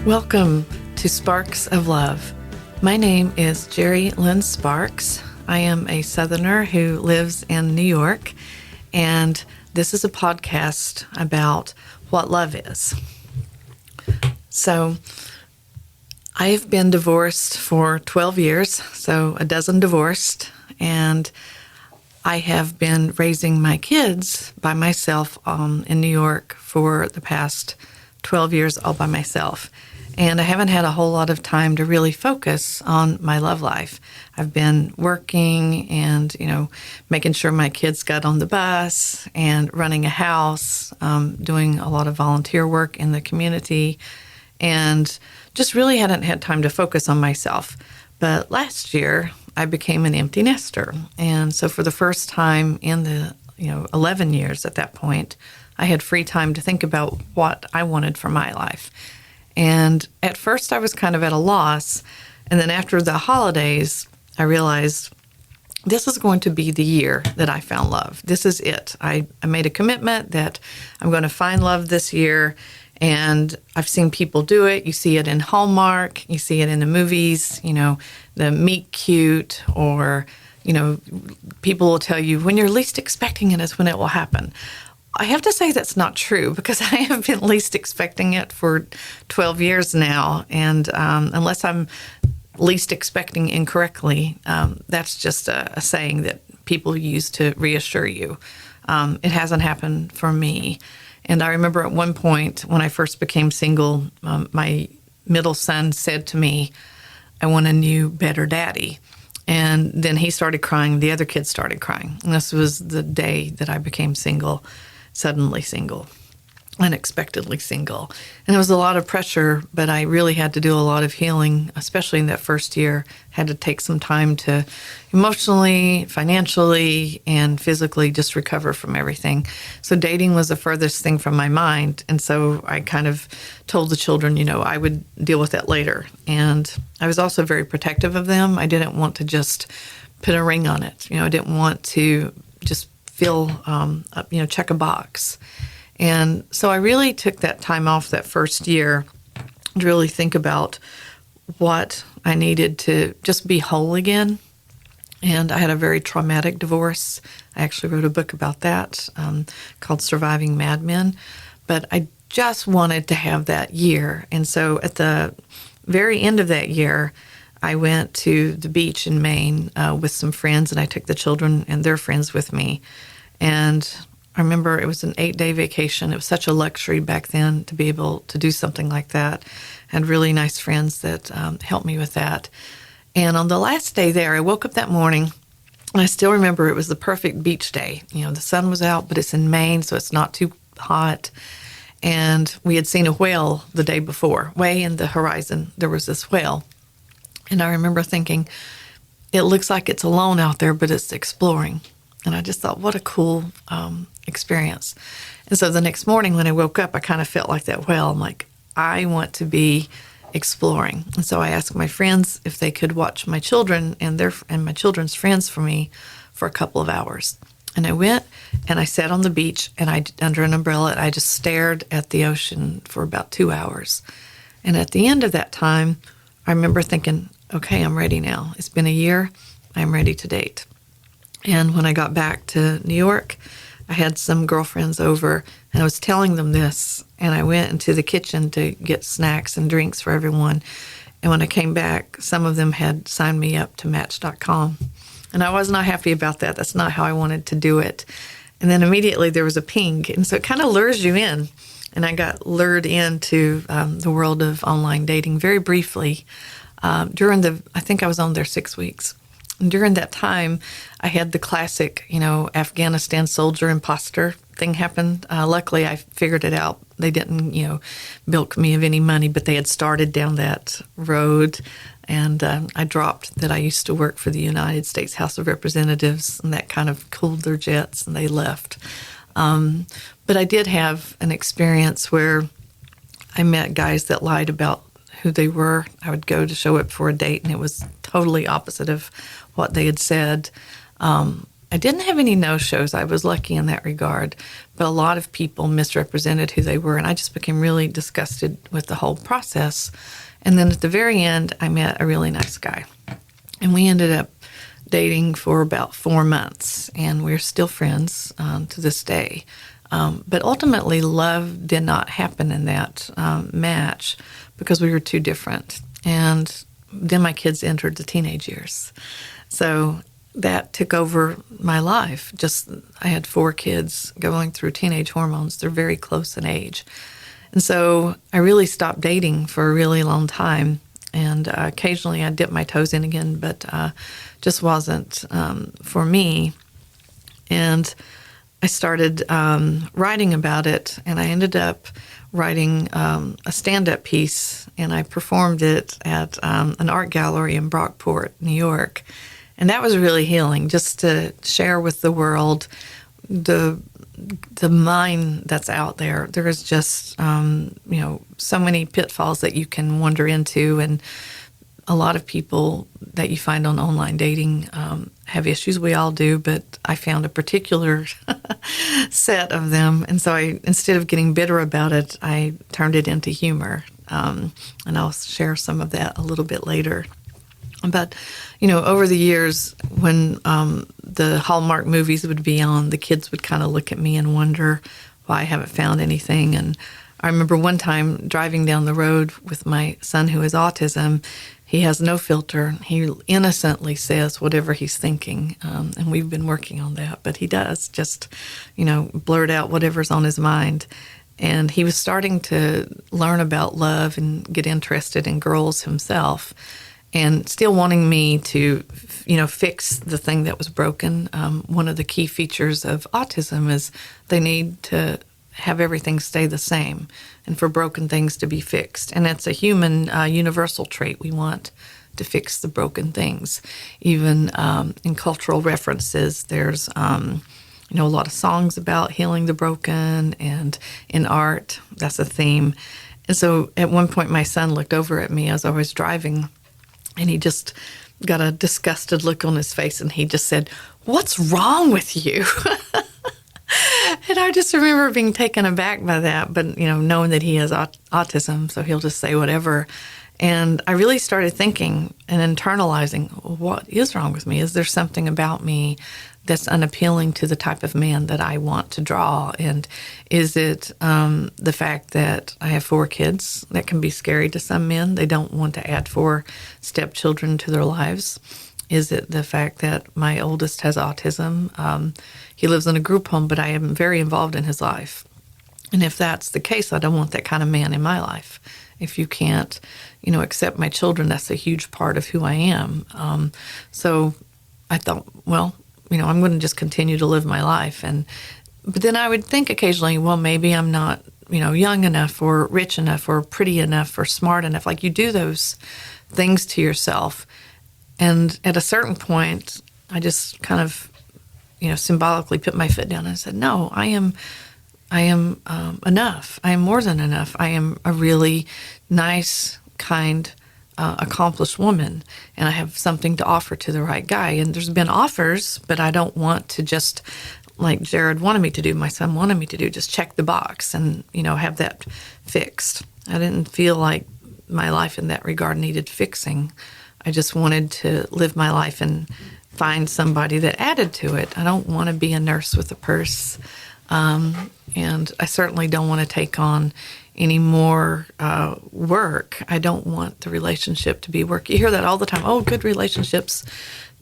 Welcome to Sparks of Love. My name is Jerri Lynn Sparks. I am a Southerner who lives in New York, and this is a podcast about what love is. So, I have been divorced for 12 years, so a dozen divorced, and I have been raising my kids by myself in New York for the past 12 years all by myself. And I haven't had a whole lot of time to really focus on my love life. I've been working and, making sure my kids got on the bus and running a house, doing a lot of volunteer work in the community, and just really hadn't had time to focus on myself. But last year, I became an empty nester. And so for the first time in the, 11 years at that point, I had free time to think about what I wanted for my life. And at first I was kind of at a loss. And then after the holidays, I realized this is going to be the year that I found love. This is it. I made a commitment that I'm going to find love this year. And I've seen people do it. You see it in Hallmark. You see it in the movies, the meet cute, or, people will tell you when you're least expecting it is when it will happen. I have to say that's not true, because I have been least expecting it for 12 years now. And unless I'm least expecting incorrectly, that's just a saying that people use to reassure you. It hasn't happened for me. And I remember at one point when I first became single, my middle son said to me, "I want a new, better daddy." And then he started crying. The other kids started crying. And this was the day that I became single. Suddenly single, unexpectedly single. And it was a lot of pressure, but I really had to do a lot of healing, especially in that first year. Had to take some time to emotionally, financially, and physically just recover from everything. So dating was the furthest thing from my mind. And so I kind of told the children, I would deal with that later. And I was also very protective of them. I didn't want to just put a ring on it. I didn't want to just check a box. And so I really took that time off that first year to really think about what I needed to just be whole again. And I had a very traumatic divorce. I actually wrote a book about that called Surviving Mad Men. But I just wanted to have that year. And so at the very end of that year, I went to the beach in Maine with some friends, and I took the children and their friends with me. And I remember it was an 8-day vacation. It was such a luxury back then to be able to do something like that. I had really nice friends that helped me with that. And on the last day there, I woke up that morning, and I still remember it was the perfect beach day. The sun was out, but it's in Maine, so it's not too hot. And we had seen a whale the day before. Way in the horizon, there was this whale. And I remember thinking, it looks like it's alone out there, but it's exploring. And I just thought, what a cool experience. And so the next morning when I woke up, I kind of felt like that whale. I'm like, I want to be exploring. And so I asked my friends if they could watch my children and my children's friends for me for a couple of hours. And I went and I sat on the beach, and under an umbrella, and I just stared at the ocean for about 2 hours. And at the end of that time, I remember thinking, okay, I'm ready now. It's been a year. I'm ready to date. And when I got back to New York, I had some girlfriends over, and I was telling them this, and I went into the kitchen to get snacks and drinks for everyone. And when I came back, some of them had signed me up to Match.com. And I was not happy about that. That's not how I wanted to do it. And then immediately there was a ping, and so it kind of lures you in. And I got lured into the world of online dating very briefly I think I was on there 6 weeks. And during that time, I had the classic, Afghanistan soldier imposter thing happen. Luckily, I figured it out. They didn't, bilk me of any money, but they had started down that road. And I dropped that I used to work for the United States House of Representatives, and that kind of cooled their jets, and they left. But I did have an experience where I met guys that lied about who they were. I would go to show up for a date, and it was totally opposite of what they had said. I didn't have any no-shows. I was lucky in that regard, but a lot of people misrepresented who they were, and I just became really disgusted with the whole process. And then at the very end, I met a really nice guy, and we ended up dating for about 4 months, and we're still friends to this day. But ultimately, love did not happen in that match because we were too different. And then my kids entered the teenage years. So that took over my life. I had 4 kids going through teenage hormones. They're very close in age. And so I really stopped dating for a really long time. And occasionally I dipped my toes in again, but just wasn't for me. And I started writing about it, and I ended up writing a stand-up piece, and I performed it at an art gallery in Brockport, New York. And that was really healing, just to share with the world the mind that's out there. There is just, so many pitfalls that you can wander into, and a lot of people that you find on online dating have issues. We all do, but I found a particular set of them. And so instead of getting bitter about it, I turned it into humor. And I'll share some of that a little bit later. But, over the years, when the Hallmark movies would be on, the kids would kind of look at me and wonder why I haven't found anything. And I remember one time driving down the road with my son who has autism. He has no filter. He innocently says whatever he's thinking, and we've been working on that. But he does just, blurt out whatever's on his mind. And he was starting to learn about love and get interested in girls himself, and still wanting me to, fix the thing that was broken. One of the key features of autism is they need to have everything stay the same and for broken things to be fixed. And it's a human universal trait. We want to fix the broken things. Even in cultural references, there's a lot of songs about healing the broken, and in art, that's a theme. And so at one point, my son looked over at me as I was driving, and he just got a disgusted look on his face, and he just said, "What's wrong with you?" And I just remember being taken aback by that, but, knowing that he has autism, so he'll just say whatever. And I really started thinking and internalizing, what is wrong with me? Is there something about me that's unappealing to the type of man that I want to draw? And is it the fact that I have 4 kids? That can be scary to some men. They don't want to add 4 stepchildren to their lives. Is it the fact that my oldest has autism? He lives in a group home, but I am very involved in his life. And if that's the case, I don't want that kind of man in my life. If you can't, accept my children, that's a huge part of who I am. So I thought, well, I'm going to just continue to live my life. But then I would think occasionally, well, maybe I'm not, young enough or rich enough or pretty enough or smart enough. Like, you do those things to yourself. And at a certain point, I just kind of, symbolically put my foot down and said, no, I am enough. I am more than enough. I am a really nice, kind, accomplished woman, and I have something to offer to the right guy. And there's been offers, but I don't want to just, like Jared wanted me to do, my son wanted me to do, just check the box and, have that fixed. I didn't feel like my life in that regard needed fixing. I just wanted to live my life and find somebody that added to it. I don't want to be a nurse with a purse, and I certainly don't want to take on any more work. I don't want the relationship to be work. You hear that all the time. Oh, good relationships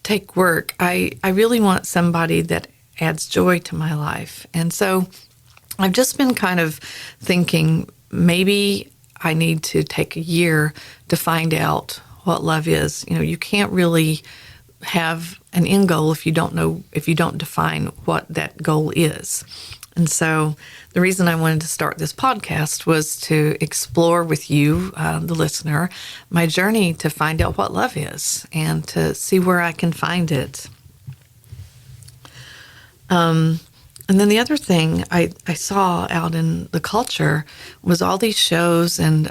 take work. I really want somebody that adds joy to my life. And so I've just been kind of thinking maybe I need to take a year to find out what love is. You can't really have an end goal if you don't define what that goal is. And so the reason I wanted to start this podcast was to explore with you, the listener, my journey to find out what love is and to see where I can find it. And then the other thing I saw out in the culture was all these shows and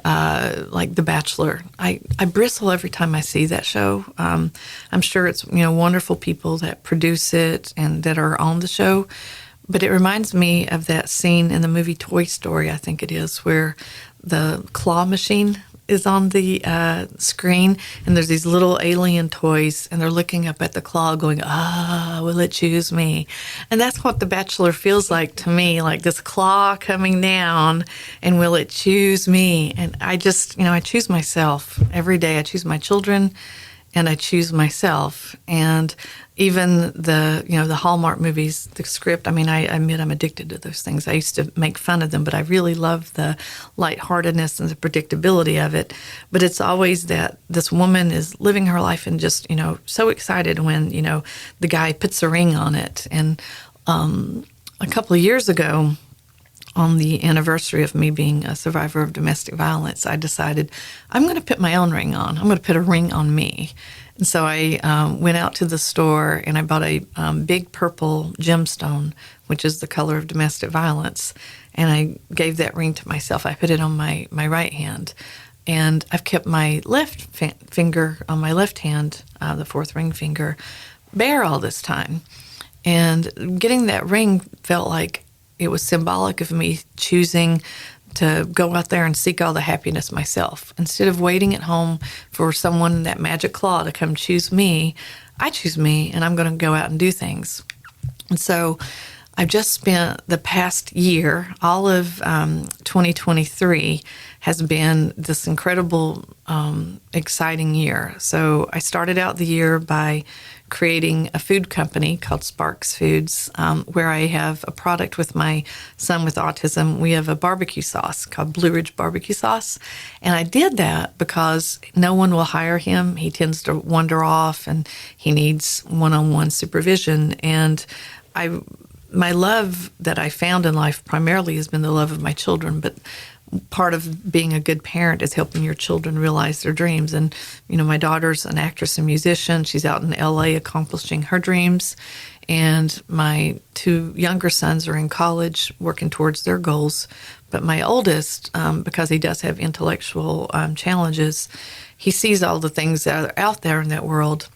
like The Bachelor. I bristle every time I see that show. I'm sure it's wonderful people that produce it and that are on the show, but it reminds me of that scene in the movie Toy Story, I think it is, where the claw machine is on the screen, and there's these little alien toys, and they're looking up at the claw going, will it choose me? And that's what The Bachelor feels like to me, like this claw coming down, and will it choose me? And I just, I choose myself every day. I choose my children, and I choose myself. And even the Hallmark movies, the script, I admit I'm addicted to those things. I used to make fun of them, but I really love the lightheartedness and the predictability of it. But it's always that this woman is living her life and just, so excited when, the guy puts a ring on it. And a couple of years ago, on the anniversary of me being a survivor of domestic violence, I decided I'm going to put my own ring on. I'm going to put a ring on me. And so I went out to the store and I bought a big purple gemstone, which is the color of domestic violence. And I gave that ring to myself. I put it on my right hand. And I've kept my left finger on my left hand, the fourth ring finger, bare all this time. And getting that ring felt like it was symbolic of me choosing to go out there and seek all the happiness myself. Instead of waiting at home for someone, that magic claw, to come choose me, I choose me, and I'm going to go out and do things. And so I've just spent the past year, all of 2023 has been this incredible, exciting year. So I started out the year by creating a food company called Sparks Foods, where I have a product with my son with autism. We have a barbecue sauce called Blue Ridge Barbecue Sauce. And I did that because no one will hire him. He tends to wander off and he needs one-on-one supervision. And my love that I found in life primarily has been the love of my children, but part of being a good parent is helping your children realize their dreams. And, my daughter's an actress and musician. She's out in LA accomplishing her dreams. And my two younger sons are in college working towards their goals. But my oldest, because he does have intellectual challenges, he sees all the things that are out there in that world.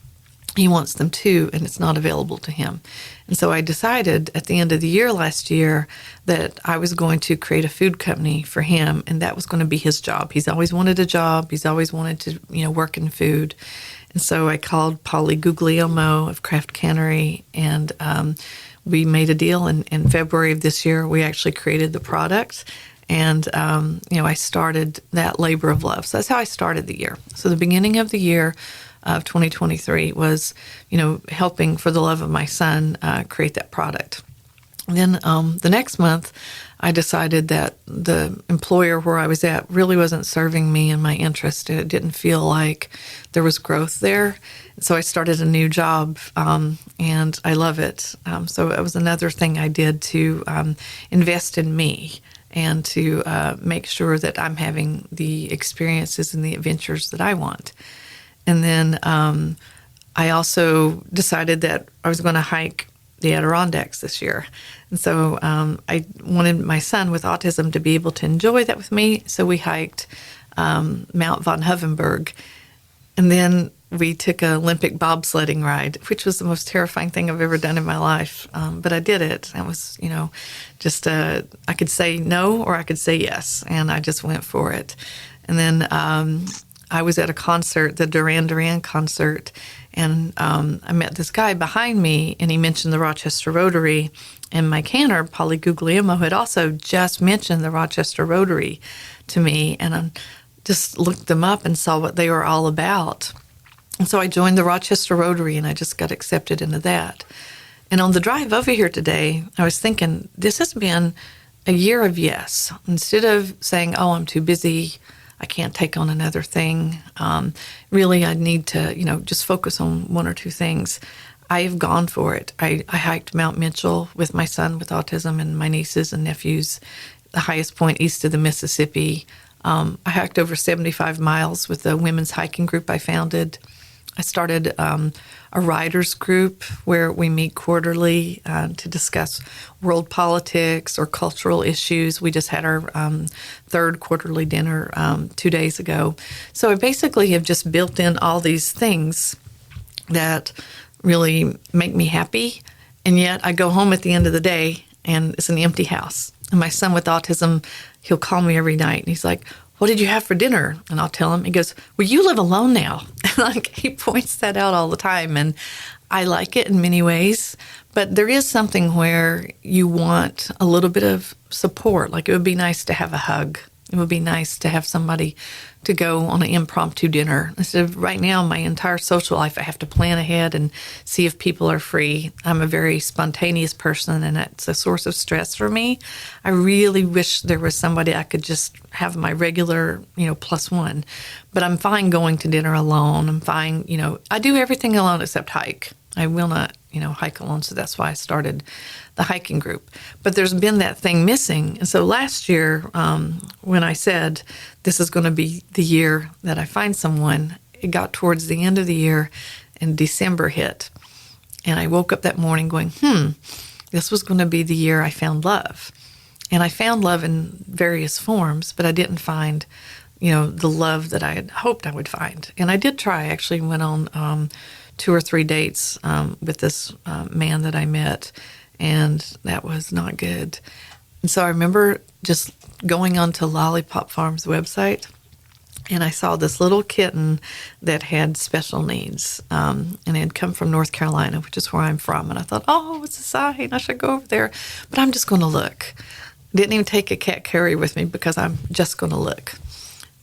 He wants them too, and it's not available to him. And so I decided at the end of the year last year that I was going to create a food company for him, and that was going to be his job. He's always wanted a job. He's always wanted to, work in food. And so I called Polly Guglielmo of Craft Cannery, and we made a deal. And in February of this year, we actually created the product. And, I started that labor of love. So that's how I started the year. So the beginning of the year of 2023 was, helping for the love of my son create that product. And then the next month, I decided that the employer where I was at really wasn't serving me and my interest. It didn't feel like there was growth there. So I started a new job, and I love it. So it was another thing I did to invest in me and to make sure that I'm having the experiences and the adventures that I want. And then I also decided that I was going to hike the Adirondacks this year. And so I wanted my son with autism to be able to enjoy that with me. So we hiked Mount von Hovenberg. And then we took an Olympic bobsledding ride, which was the most terrifying thing I've ever done in my life. But I did it. It was, just I could say no or I could say yes. And I just went for it. And then I was at a concert, the Duran Duran concert, and I met this guy behind me, and he mentioned the Rochester Rotary, and my canner, Polly Guglielmo, had also just mentioned the Rochester Rotary to me, and I just looked them up and saw what they were all about. And so I joined the Rochester Rotary, and I just got accepted into that. And on the drive over here today, I was thinking, this has been a year of yes. Instead of saying, oh, I'm too busy, I can't take on another thing. Really, I need to, just focus on one or two things. I have gone for it. I hiked Mount Mitchell with my son with autism and my nieces and nephews, the highest point east of the Mississippi. I hiked over 75 miles with the women's hiking group I founded. I started a writers group where we meet quarterly to discuss world politics or cultural issues. We just had our third quarterly dinner 2 days ago. So I basically have just built in all these things that really make me happy, and yet I go home at the end of the day and it's an empty house. And my son with autism, he'll call me every night and he's like, "What did you have for dinner?" And I'll tell him. He goes, "Well, you live alone now." Like, he points that out all the time, and I like it in many ways. But there is something where you want a little bit of support. Like, it would be nice to have a hug. It would be nice to have somebody to go on an impromptu dinner. Instead of right now, my entire social life, I have to plan ahead and see if people are free. I'm a very spontaneous person, and it's a source of stress for me. I really wish there was somebody I could just have my regular, plus one. But I'm fine going to dinner alone. I'm fine, I do everything alone except hike. I will not, hike alone. So that's why I started the hiking group. But there's been that thing missing. And so last year, when I said this is going to be the year that I find someone, it got towards the end of the year and December hit. And I woke up that morning going, this was going to be the year I found love. And I found love in various forms, but I didn't find, the love that I had hoped I would find. And I did try. I actually went on 2 or 3 dates with this man that I met, and that was not good. And so I remember just going onto Lollipop Farm's website, and I saw this little kitten that had special needs, and it had come from North Carolina, which is where I'm from. And I thought, oh, it's a sign. I should go over there. But I'm just going to look. Didn't even take a cat carrier with me because I'm just going to look.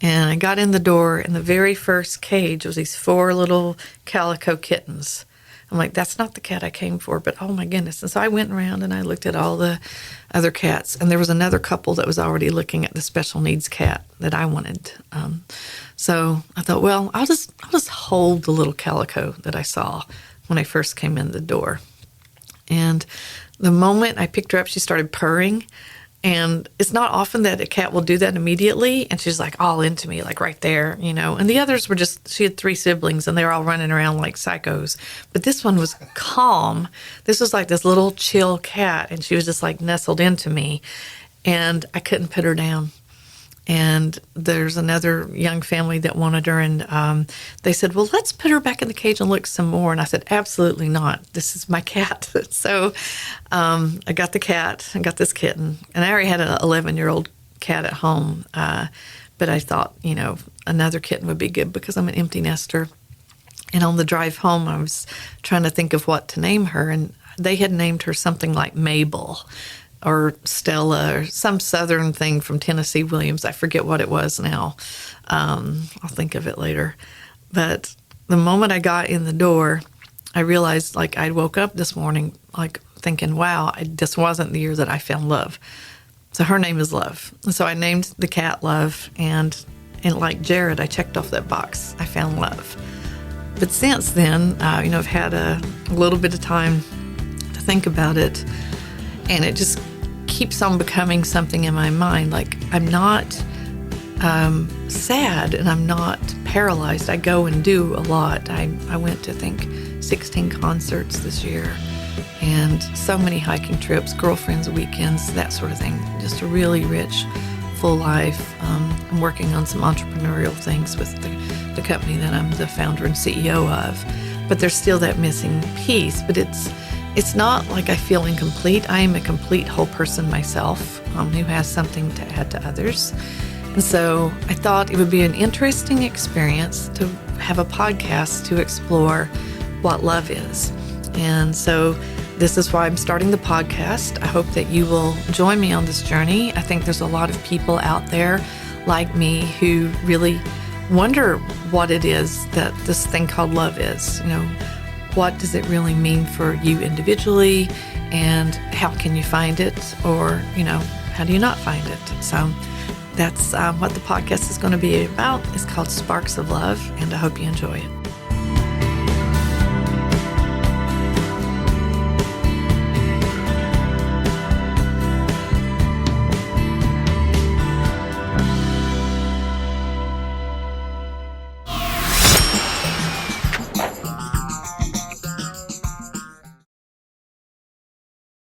And I got in the door, and the very first cage was these 4 little calico kittens. I'm like, that's not the cat I came for, but oh my goodness. And so I went around and I looked at all the other cats, and there was another couple that was already looking at the special needs cat that I wanted. So I thought, well, I'll just hold the little calico that I saw when I first came in the door. And the moment I picked her up, she started purring. And it's not often that a cat will do that immediately. And she's like all into me, like right there, And the others were she had 3 siblings, and they were all running around like psychos. But this one was calm. This was like this little chill cat, and she was just like nestled into me. And I couldn't put her down. And there's another young family that wanted her, and they said, well, let's put her back in the cage and look some more. And I said, absolutely not. This is my cat. So I got the cat. I got this kitten. And I already had an 11-year-old cat at home. But I thought, another kitten would be good because I'm an empty nester. And on the drive home, I was trying to think of what to name her. And they had named her something like Mabel or Stella or some Southern thing from Tennessee Williams. I forget what it was now. I'll think of it later. But the moment I got in the door, I realized I woke up this morning thinking, wow, this wasn't the year that I found love. So her name is Love. And so I named the cat Love, and like Jared, I checked off that box. I found love. But since then, I've had a little bit of time to think about it, and it just keeps on becoming something in my mind. I'm not sad, and I'm not paralyzed. I go and do a lot. I went to, 16 concerts this year, and so many hiking trips, girlfriends' weekends, that sort of thing. Just a really rich, full life. I'm working on some entrepreneurial things with the company that I'm the founder and CEO of. But there's still that missing piece. But it's not like I feel incomplete. I am a complete whole person myself who has something to add to others. And so I thought it would be an interesting experience to have a podcast to explore what love is. And so this is why I'm starting the podcast. I hope that you will join me on this journey. I think there's a lot of people out there like me who really wonder what it is that this thing called love is. What does it really mean for you individually, and how can you find it, or, how do you not find it? So that's what the podcast is going to be about. It's called Sparks of Love, and I hope you enjoy it.